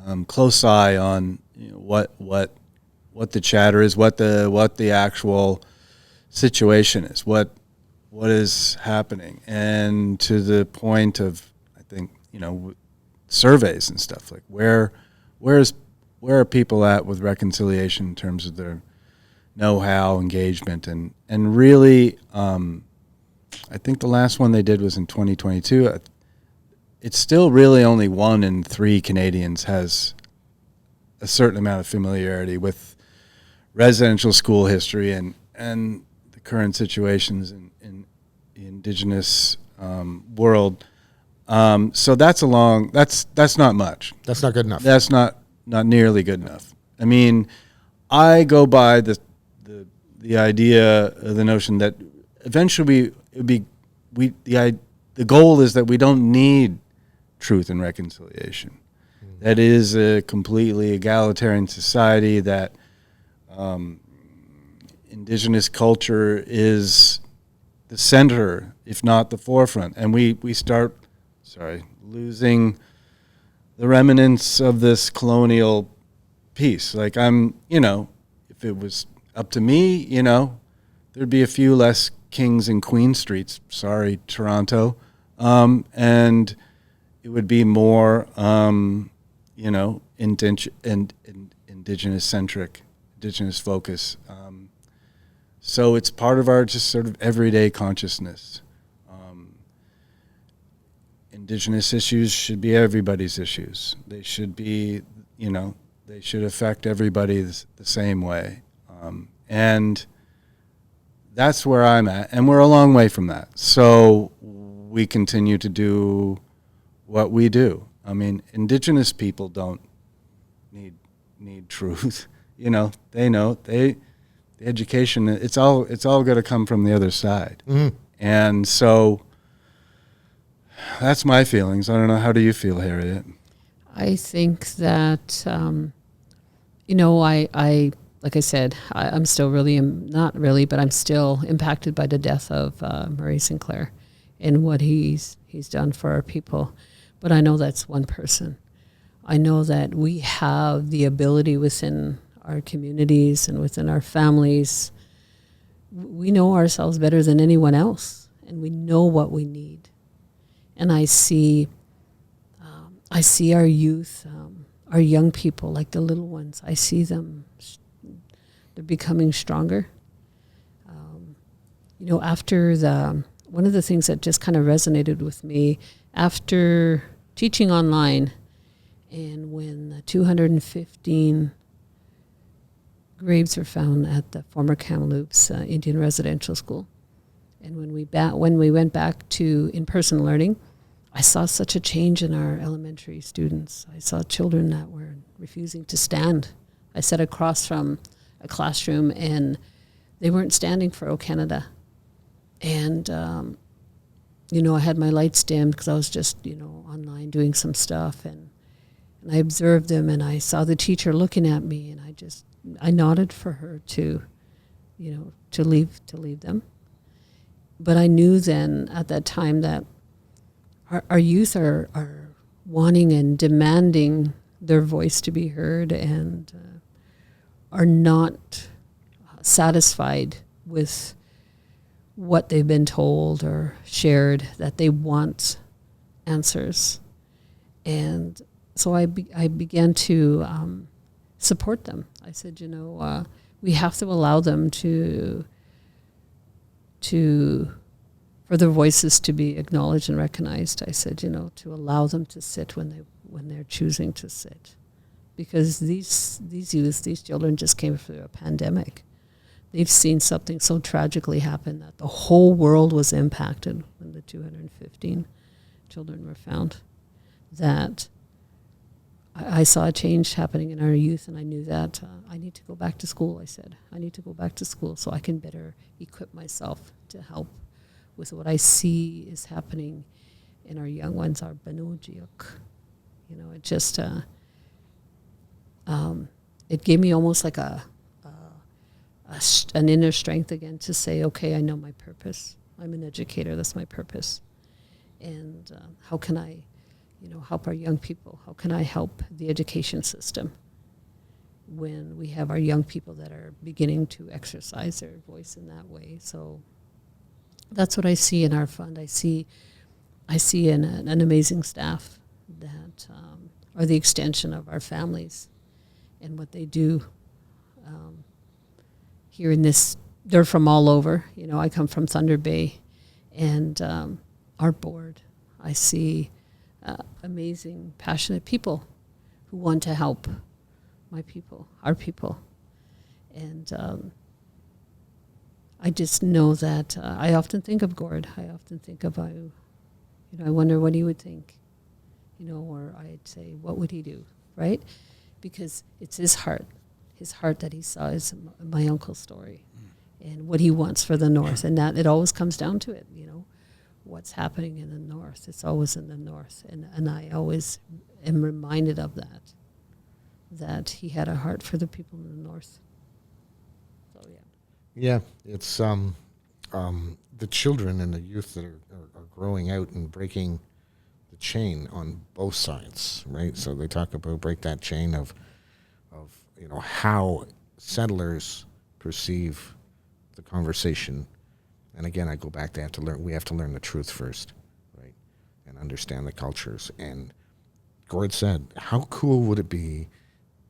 of close eye on what the chatter is, what the actual situation is, what is happening, and to the point of, I think, surveys and stuff, like where are people at with reconciliation in terms of their know-how, engagement, and really, I think the last one they did was in 2022. It's still really only 1 in 3 Canadians has a certain amount of familiarity with residential school history and the current situations in the Indigenous world. So that's not much. That's not good enough. That's not nearly good enough. I mean, I go by the idea, the notion that eventually the goal is that we don't need truth and reconciliation. That is a completely egalitarian society, that Indigenous culture is the center, if not the forefront. And we start losing the remnants of this colonial piece. Like if it was up to me, there'd be a few less Kings and Queen Streets. Sorry, Toronto. And it would be more, Indigenous-centric, Indigenous focus. So it's part of our just sort of everyday consciousness. Indigenous issues should be everybody's issues. They should be, they should affect everybody the same way. And that's where I'm at, and we're a long way from that. So we continue to do what we do. I mean, Indigenous people don't need truth. They know the education. It's all going to come from the other side. Mm-hmm. And so that's my feelings. I don't know. How do you feel, Harriet? I think that, like I said, I'm still not really, but I'm still impacted by the death of Murray Sinclair and what he's done for our people. But I know that's one person. I know that we have the ability within our communities and within our families. We know ourselves better than anyone else, and we know what we need. And I see our youth, our young people, like the little ones. I see them; they're becoming stronger. After one of the things that just kind of resonated with me after teaching online, and when the 215 graves were found at the former Kamloops Indian Residential School, and when we went back to in-person learning, I saw such a change in our elementary students. I saw children that were refusing to stand. I sat across from a classroom, and they weren't standing for O Canada. And, I had my lights dimmed because I was just, online doing some stuff. And I observed them, and I saw the teacher looking at me, and I nodded for her to leave them. But I knew then at that time that our youth are wanting and demanding their voice to be heard, and are not satisfied with what they've been told or shared, that they want answers. And so I began to support them. I said, we have to allow them for their voices to be acknowledged and recognized. I said, to allow them to sit when they're choosing to sit. Because these youth, these children just came through a pandemic. They've seen something so tragically happen that the whole world was impacted when the 215 children were found. That I saw a change happening in our youth, and I knew that I need to go back to school. I said, I need to go back to school so I can better equip myself to help with what I see is happening in our young ones, our Banujiuk. It just, it gave me almost like an inner strength again to say, okay, I know my purpose. I'm an educator, that's my purpose. And how can I, help our young people? How can I help the education system when we have our young people that are beginning to exercise their voice in that way? So that's what I see in our fund. I see an amazing staff that are the extension of our families and what they do. Here in this, they're from all over. I come from Thunder Bay, and our board, I see amazing, passionate people who want to help my people, our people. And I just know that I often think of Gord. I often think of, I wonder what he would think, or I'd say, what would he do, right? Because it's his heart that he saw is my uncle's story and what he wants for the North. And that it always comes down to it, what's happening in the North. It's always in the North. And I always am reminded of that he had a heart for the people in the North. So, yeah. Yeah, it's the children and the youth that are growing out and breaking the chain on both sides, right? So they talk about break that chain of how settlers perceive the conversation. And again, I go back to we have to learn the truth first, right? And understand the cultures. And Gord said, how cool would it be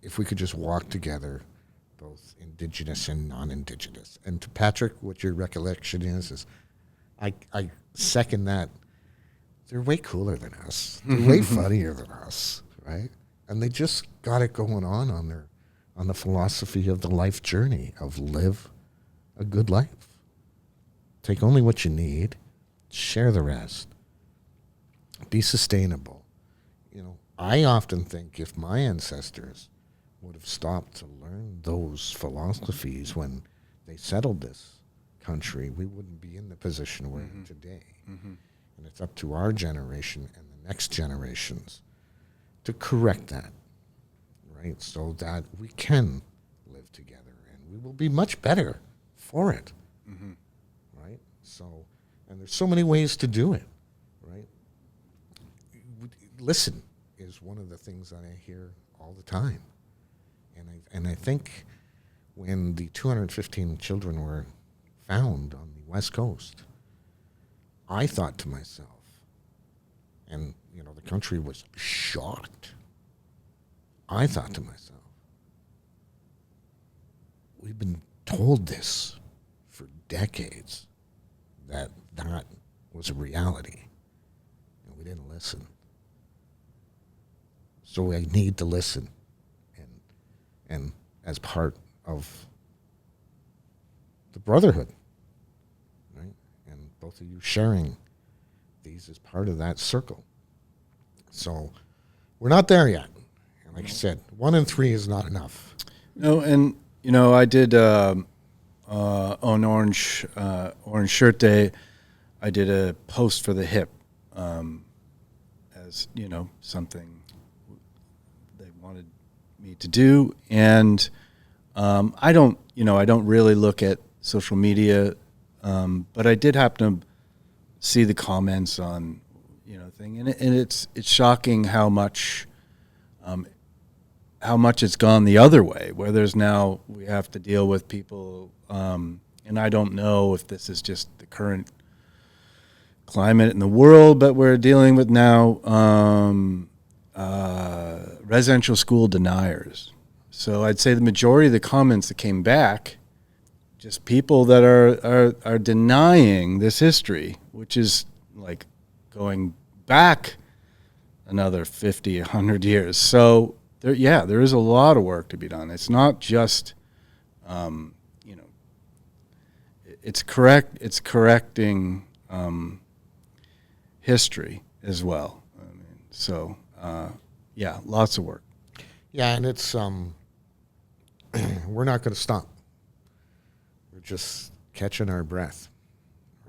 if we could just walk together, both Indigenous and non-Indigenous? And to Patrick, what your recollection is I second that. They're way cooler than us. They're way funnier than us, right? And they just got it going on the philosophy of the life journey of live a good life. Take only what you need, share the rest, be sustainable. I often think if my ancestors would have stopped to learn those philosophies when they settled this country, we wouldn't be in the position we're in today. And it's up to our generation and the next generations to correct that, right? So that we can live together we will be much better for it. Right? So, and there's so many ways to do it, right? Listen is one of the things that I hear all the time. And I think when the 215 children were found on the West Coast, I thought to myself, and the country was shocked. I thought to myself, we've been told this for decades, that was a reality, and we didn't listen. So we need to listen, and as part of the brotherhood, right? And both of you sharing these as part of that circle. So we're not there yet. And like I said, 1 in 3 is not enough. No, and I did on Orange Shirt Day, I did a post for the HIP as something they wanted me to do, and I don't really look at social media, but I did happen to see the comments on thing, and it's shocking how much it's gone the other way, where we have to deal with people, and I don't know if this is just the current climate in the world, but we're dealing with now residential school deniers. So I'd say the majority of the comments that came back, just people that are denying this history, which is like going back another 50, 100 years. So there is a lot of work to be done. It's not just, it's correcting history as well. Lots of work. Yeah, and it's we're not going to stop. We're just catching our breath,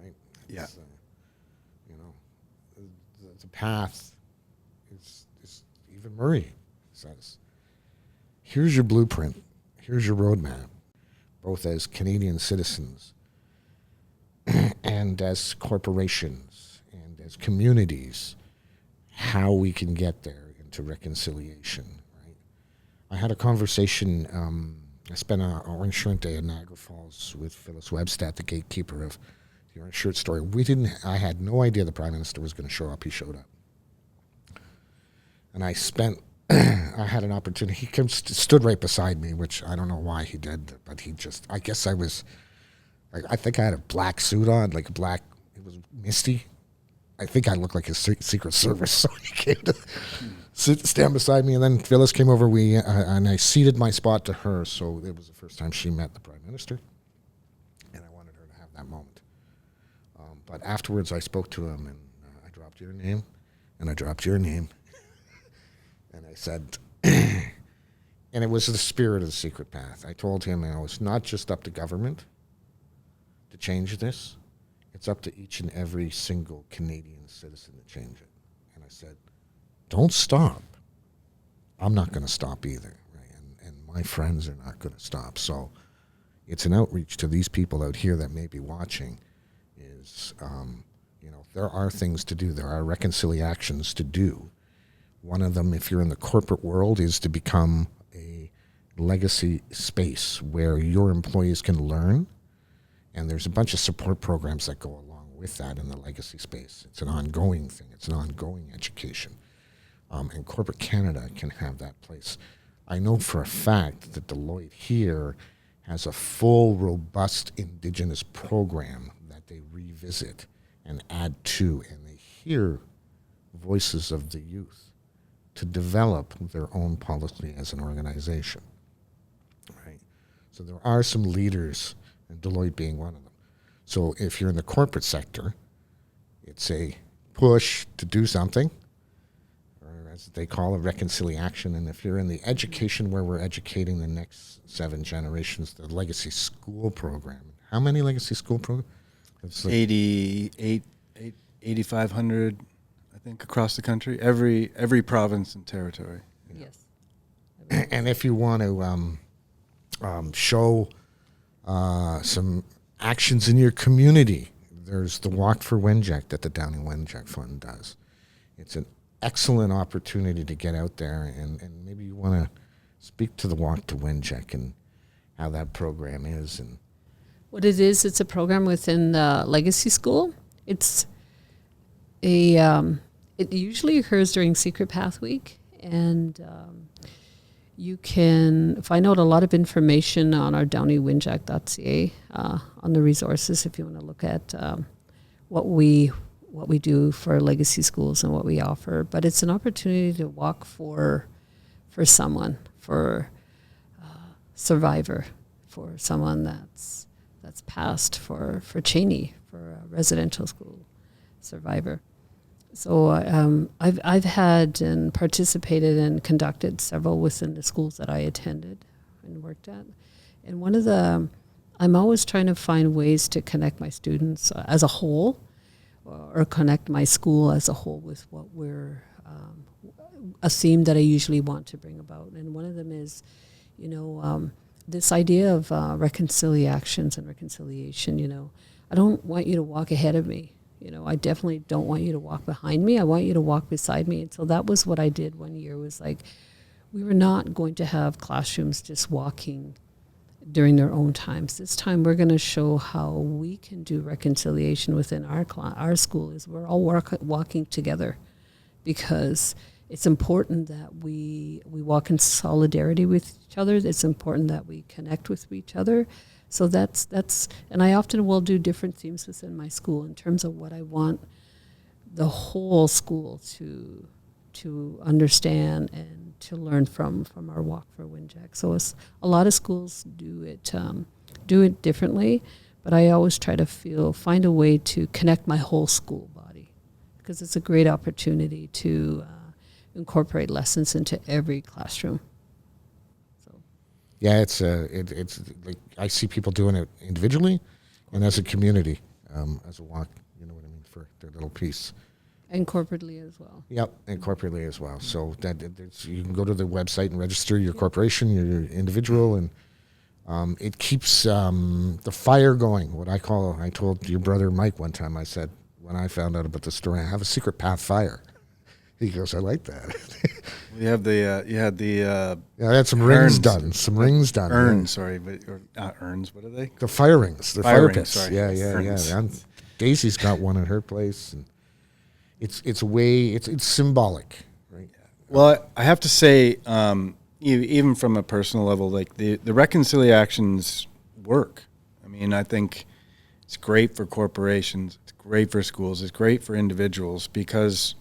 right? Yeah. The path is even Murray says, here's your blueprint, here's your roadmap, both as Canadian citizens and as corporations and as communities, how we can get there into reconciliation, right? I had a conversation, I spent an Orange Shirt Day in Niagara Falls with Phyllis Webstad, the gatekeeper of the Orange Shirt story. I had no idea the Prime Minister was going to show up. He showed up. And I had an opportunity. He stood right beside me, which I don't know why he did, but I guess I think I had a black suit on, it was misty. I think I looked like his Secret Service, so he came to stand beside me, and then Phyllis came over, and I ceded my spot to her, so it was the first time she met the Prime Minister, and I wanted her to have that moment. But afterwards, I spoke to him, and I dropped your name, and I dropped your name, and I said, and it was the spirit of the secret path. I told him, it's not just up to government to change this. It's up to each and every single Canadian citizen to change it. And I said, don't stop. I'm not going to stop either, right? And my friends are not going to stop. So it's an outreach to these people out here that may be watching is, there are things to do. There are reconciliations to do. One of them, if you're in the corporate world, is to become a legacy space where your employees can learn. And there's a bunch of support programs that go along with that in the legacy space. It's an ongoing thing. It's an ongoing education. And corporate Canada can have that place. I know for a fact that Deloitte here has a full, robust Indigenous program that they revisit and add to, and they hear voices of the youth to develop their own policy as an organization. Right? So there are some leaders, and Deloitte being one of them. So if you're in the corporate sector, it's a push to do something, or as they call it, reconciliation. And if you're in the education where we're educating the next 7 generations, the legacy school program. How many legacy school programs? It's 8,500, I think, across the country, every province and territory. Yes. And if you want to show some actions in your community. There's the Walk for Wenjack that the Downie and Wenjack Fund does. It's an excellent opportunity to get out there, and maybe you want to speak to the Walk to Wenjack and how that program is. And what it is, it's a program within the Legacy School. It's it usually occurs during Secret Path Week, and you can find out a lot of information on our downiewenjack.ca on the resources if you want to look at what we do for legacy schools and what we offer. But it's an opportunity to walk for someone, for survivor, for someone that's passed, for Chanie, for a residential school survivor. So I've had and participated and conducted several within the schools that I attended and worked at. And I'm always trying to find ways to connect my students as a whole, or connect my school as a whole with what we're, a theme that I usually want to bring about. And one of them is, this idea of reconciliations and reconciliation. I don't want you to walk ahead of me. I definitely don't want you to walk behind me. I want you to walk beside me. And so that was what I did one year, was like, we were not going to have classrooms just walking during their own times. This time we're going to show how we can do reconciliation within our school. Is we're all walking together, because it's important that we walk in solidarity with each other. It's important that we connect with each other. So that's and I often will do different themes within my school in terms of what I want the whole school to understand and to learn from our Walk for Wenjack. So a lot of schools do it differently, but I always try to find a way to connect my whole school body, because it's a great opportunity to incorporate lessons into every classroom. yeah, it's like I see people doing it individually and as a community, as a walk. You know what I mean, for their little piece. And corporately as well. Yep, and corporately as well. So you can go to the website and register your corporation, your individual, and it keeps the fire going. I told your brother Mike one time, I said, when I found out about the story, I have a secret path fire. He goes, I like that. You had I had some rings done. Urns, yeah. Sorry, but or not urns. What are they? The fire rings. The fire fire rings, pits. sorry. Yeah. Daisy's got one at her place, and it's a way. It's symbolic, right? Well, I have to say, even from a personal level, like the reconciliations work. I mean, I think it's great for corporations. It's great for schools. It's great for individuals, because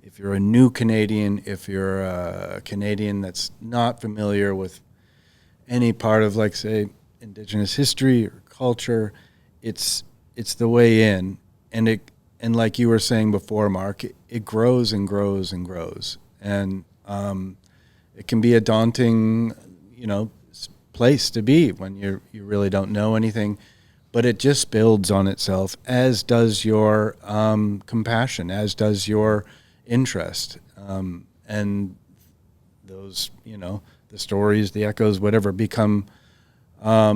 if you're a new Canadian, if you're a Canadian that's not familiar with any part of, like, say, Indigenous history or culture, it's the way in, and like you were saying before, Mark, it grows and grows and grows, and it can be a daunting, place to be when you really don't know anything, but it just builds on itself, as does your compassion, as does your interest, and those, the stories, the echoes, whatever, become a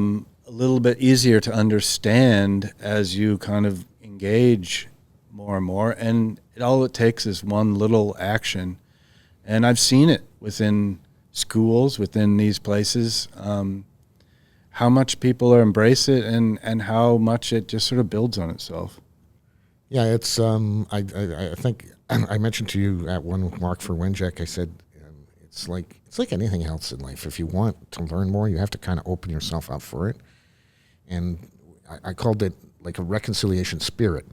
little bit easier to understand as you kind of engage more and more. And all it takes is one little action, and I've seen it within schools, within these places, how much people embrace it, and how much it just sort of builds on itself. Yeah, it's I think I mentioned to you at one Walk for Wenjack, I said it's like anything else in life. If you want to learn more, you have to kind of open yourself up for it. And I called it like a reconciliation spirit,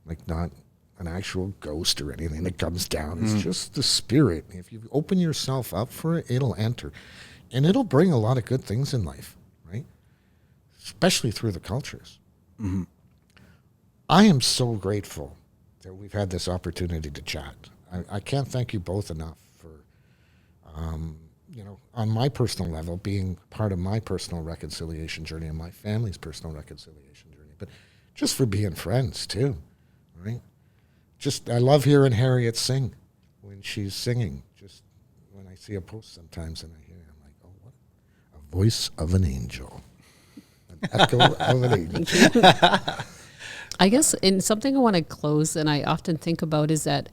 like not an actual ghost or anything that comes down. It's just the spirit. If you open yourself up for it, it'll enter, and it'll bring a lot of good things in life, right? Especially through the cultures. Mm-hmm. I am so grateful that we've had this opportunity to chat. I can't thank you both enough for, on my personal level, being part of my personal reconciliation journey and my family's personal reconciliation journey, but just for being friends too, right? I love hearing Harriet sing when she's singing. Just when I see a post sometimes and I hear it, I'm like, oh, what a voice of an angel. Echo of an age. Thank you. I guess in something I want to close, and I often think about, is that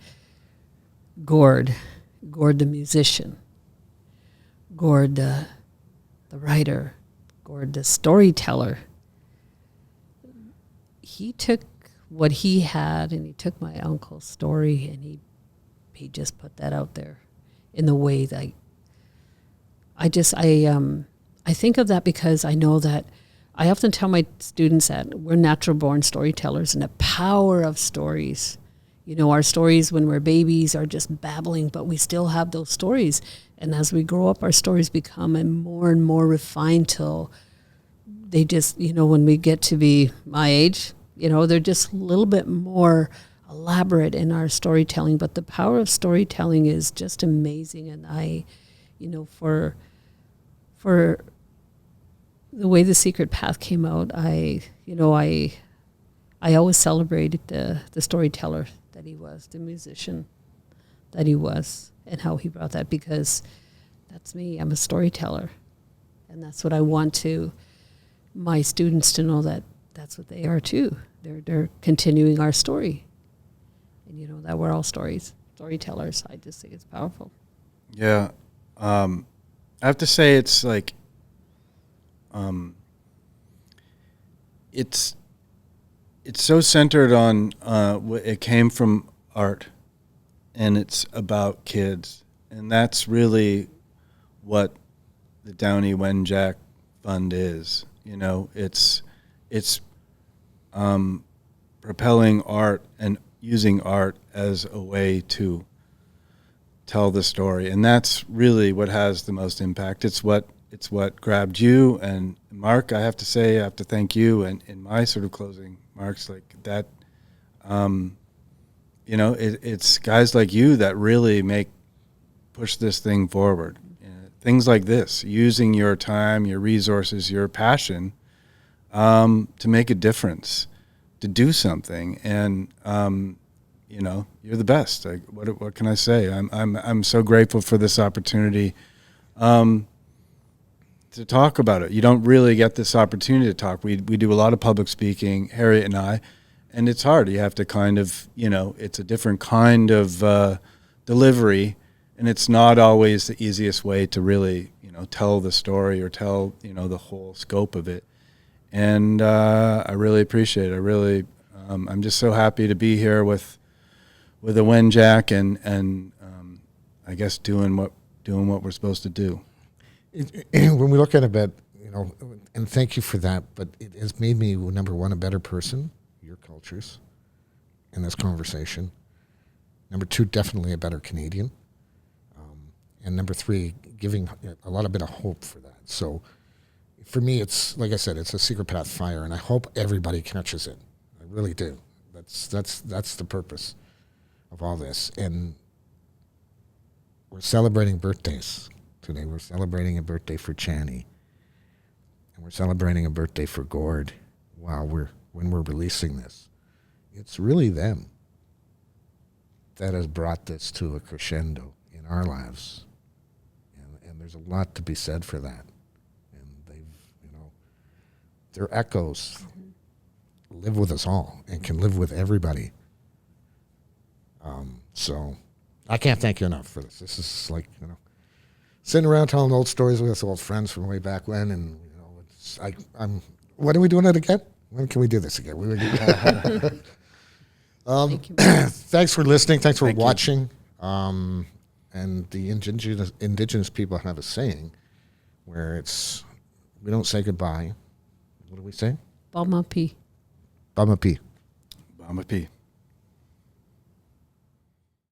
Gord the musician, Gord the writer, Gord the storyteller. He took what he had, and he took my uncle's story, and he just put that out there in the way that I think of that, because I know that I often tell my students that we're natural born storytellers, and the power of stories. You know, our stories when we're babies are just babbling, but we still have those stories. And as we grow up, our stories become more and more refined till they just, you know, when we get to be my age, you know, they're just a little bit more elaborate in our storytelling. But the power of storytelling is just amazing. And I, you know, for the way The Secret Path came out, I always celebrated the storyteller that he was, the musician that he was, and how he brought that, because that's me. I'm a storyteller. And that's what I want my students to know, that that's what they are too. They're continuing our story. And you know, that we're all storytellers. I just think it's powerful. Yeah. I have to say it's like, it's so centered on it came from art, and it's about kids, and that's really what the Downie Wenjack Fund is. You know, it's propelling art and using art as a way to tell the story, and that's really what has the most impact. It's what grabbed you. And Mark, I have to say, I have to thank you, and in my sort of closing marks, like that, you know, it's guys like you that really push this thing forward. Things like this, using your time, your resources, your passion, to make a difference, to do something. And you know, you're the best. Like, what can I say? I'm so grateful for this opportunity to talk about it. You don't really get this opportunity to talk. We do a lot of public speaking, Harriet and I, and it's hard. You have to kind of, you know, it's a different kind of delivery, and it's not always the easiest way to really, you know, tell the story or tell, you know, the whole scope of it. And I really appreciate it. I really, I'm just so happy to be here with a Wenjack, and I guess doing what we're supposed to do. When we look at it, but you know, and thank you for that, but it has made me, number one, a better person, your cultures, in this conversation. Number two, definitely a better Canadian. And number three, giving a lot of bit of hope for that. So for me, it's, like I said, it's a Secret Path fire, and I hope everybody catches it. I really do. That's the purpose of all this. And we're celebrating birthdays today. We're celebrating a birthday for Chanie, and we're celebrating a birthday for Gord. When we're releasing this, it's really them that has brought this to a crescendo in our lives, and there's a lot to be said for that. And they've, you know, their echoes live with us all and can live with everybody. So I can't thank you enough for this. This is like, you know, sitting around telling old stories with us old friends from way back when, and you know, it's I'm. When are we doing it again? When can we do this again? Thanks for listening. Thanks for watching. And the indigenous people have a saying where it's, we don't say goodbye. What do we say? Bamapi. Bamapi. Bamapi.